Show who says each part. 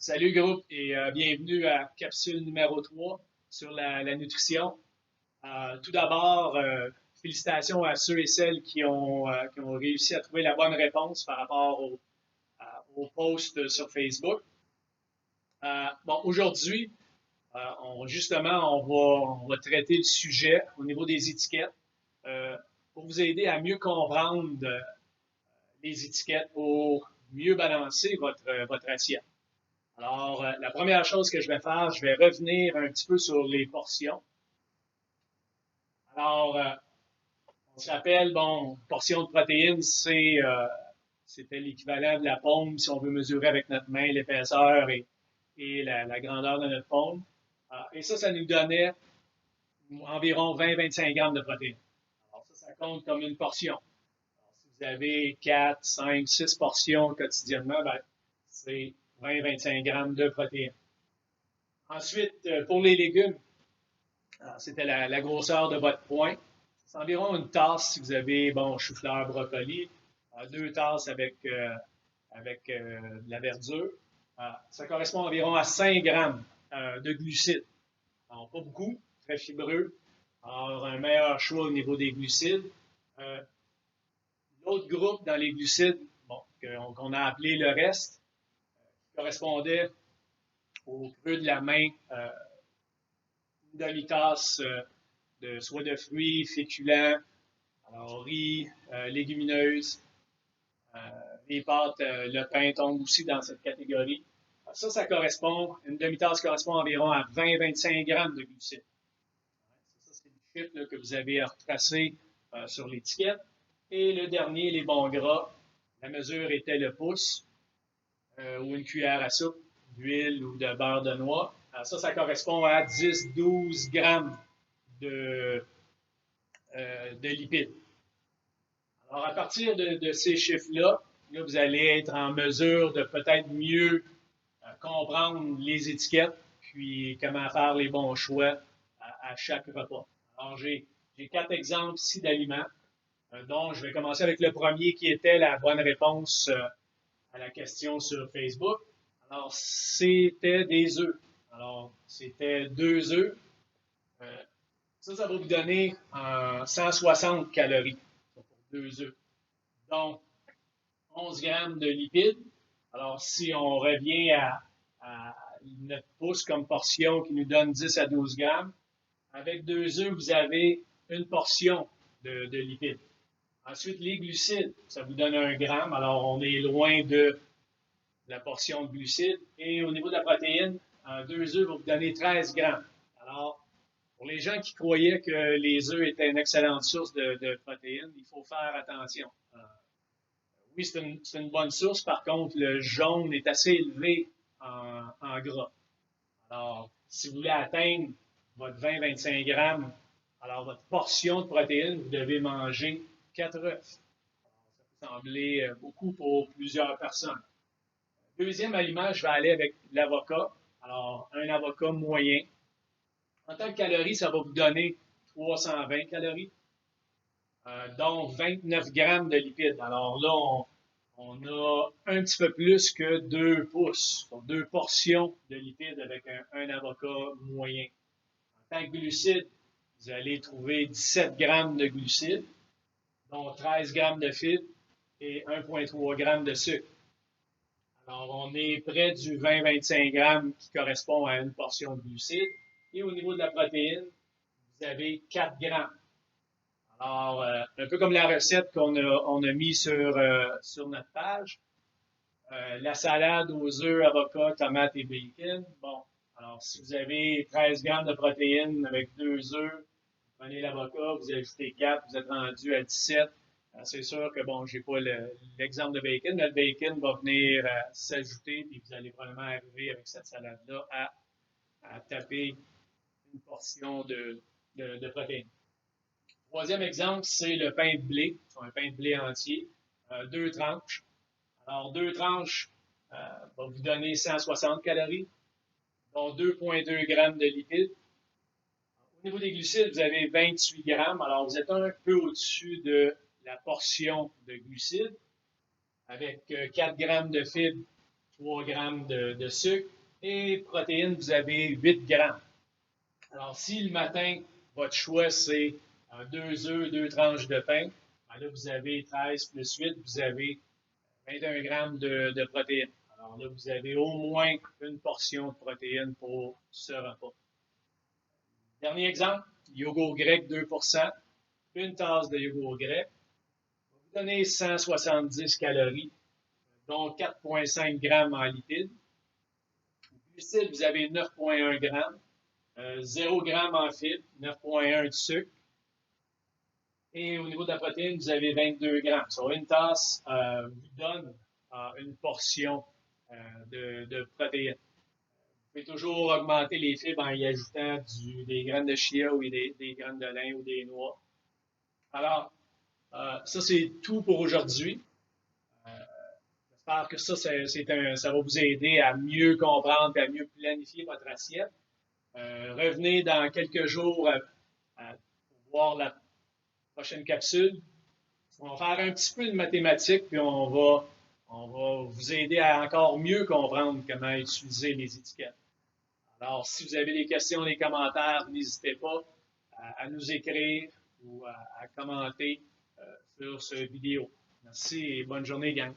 Speaker 1: Salut groupe et bienvenue à capsule numéro 3 sur la nutrition. Tout d'abord, félicitations à ceux et celles qui ont réussi à trouver la bonne réponse par rapport au post sur Facebook. Bon, aujourd'hui, justement, on va traiter le sujet au niveau des étiquettes pour vous aider à mieux comprendre les étiquettes pour mieux balancer votre assiette. Alors, la première chose que je vais faire, je vais revenir un petit peu sur les portions. Alors, on se rappelle, bon, portion de protéines, c'était l'équivalent de la paume si on veut mesurer avec notre main l'épaisseur et la grandeur de notre paume. Et ça nous donnait environ 20-25 grammes de protéines. Alors, ça compte comme une portion. Alors, si vous avez 4, 5, 6 portions quotidiennement, ben, c'est 20-25 grammes de protéines. Ensuite, pour les légumes, c'était la grosseur de votre poing. C'est environ une tasse si vous avez, bon, chou-fleur, brocoli. Deux tasses avec de la verdure. Ça correspond environ à 5 grammes de glucides. Alors, pas beaucoup, très fibreux. Alors, un meilleur choix au niveau des glucides. Euh, L'autre groupe dans les glucides, bon, qu'on a appelé le reste, correspondait au creux de la main, une demi-tasse soit de fruits, féculents, alors riz, légumineuses, euh, les pâtes, le pain tombe aussi dans cette catégorie. Ça correspond, une demi-tasse correspond environ à 20-25 grammes de glucides. Ça, c'est le chiffre là, que vous avez à retracer sur l'étiquette. Et le dernier, les bons gras, la mesure était le pouce ou une cuillère à soupe d'huile ou de beurre de noix. Alors ça correspond à 10-12 grammes de lipides. Alors, à partir de ces chiffres-là, là, vous allez être en mesure de peut-être mieux comprendre les étiquettes, puis comment faire les bons choix à chaque repas. Alors, j'ai 4 exemples ici d'aliments, dont je vais commencer avec le premier qui était la bonne réponse à la question sur Facebook. Alors, c'était des œufs. Alors, c'était 2 œufs. Euh, ça va vous donner 160 calories pour 2 œufs. Donc, 11 grammes de lipides. Alors, si on revient à notre pouce comme portion qui nous donne 10 à 12 grammes, avec 2 œufs, vous avez une portion de lipides. Ensuite, les glucides, ça vous donne 1 gramme. Alors, on est loin de la portion de glucides. Et au niveau de la protéine, 2 œufs vont vous donner 13 grammes. Alors, pour les gens qui croyaient que les œufs étaient une excellente source de protéines, il faut faire attention. Oui, c'est une bonne source. Par contre, le jaune est assez élevé en gras. Alors, si vous voulez atteindre votre 20-25 grammes, alors votre portion de protéines, vous devez manger 4 œufs. Ça peut sembler beaucoup pour plusieurs personnes. Deuxième aliment, je vais aller avec l'avocat. Alors, un avocat moyen. En tant que calories, ça va vous donner 320 calories, dont 29 grammes de lipides. Alors là, on a un petit peu plus que 2 pouces, donc 2 portions de lipides avec un avocat moyen. En tant que glucides, vous allez trouver 17 grammes de glucides, dont 13 grammes de fibres et 1,3 grammes de sucre. Alors, on est près du 20-25 grammes qui correspond à une portion de glucides. Et au niveau de la protéine, vous avez 4 grammes. Alors, un peu comme la recette on a mis sur notre page, la salade aux œufs, avocats, tomates et bacon. Bon, alors si vous avez 13 grammes de protéines avec 2 œufs, vous prenez l'avocat, vous ajoutez 4, vous êtes rendu à 17. C'est sûr que, bon, j'ai pas l'exemple de bacon, mais le bacon va venir s'ajouter, puis vous allez probablement arriver avec cette salade-là à taper une portion de protéines. Troisième exemple, c'est le pain de blé, un pain de blé entier, 2 tranches. Alors, 2 tranches va vous donner 160 calories, dont 2,2 grammes de lipides. Au niveau des glucides, vous avez 28 grammes. Alors, vous êtes un peu au-dessus de la portion de glucides, avec 4 grammes de fibres 3 grammes de sucre. Et protéines, vous avez 8 grammes. Alors, si le matin, votre choix, c'est 2 œufs, 2 tranches de pain, ben là, vous avez 13 plus 8, vous avez 21 grammes de protéines. Alors là, vous avez au moins une portion de protéines pour ce repas. Dernier exemple, yogourt grec 2%, une tasse de yogourt grec, va vous donner 170 calories, dont 4,5 grammes en lipides. Glucides, vous avez 9,1 grammes, 0 grammes en fibres, 9,1 de sucre. Et au niveau de la protéine, vous avez 22 grammes. So, une tasse vous donne une portion de protéines. Vous pouvez toujours augmenter les fibres en y ajoutant des graines de chia ou des graines de lin ou des noix. Alors, ça, c'est tout pour aujourd'hui. J'espère que ça va vous aider à mieux comprendre et à mieux planifier votre assiette. Revenez dans quelques jours pour voir la prochaine capsule. On va faire un petit peu de mathématiques, puis on va vous aider à encore mieux comprendre comment utiliser les étiquettes. Alors, si vous avez des questions, des commentaires, n'hésitez pas à nous écrire ou à commenter sur cette vidéo. Merci et bonne journée, gang.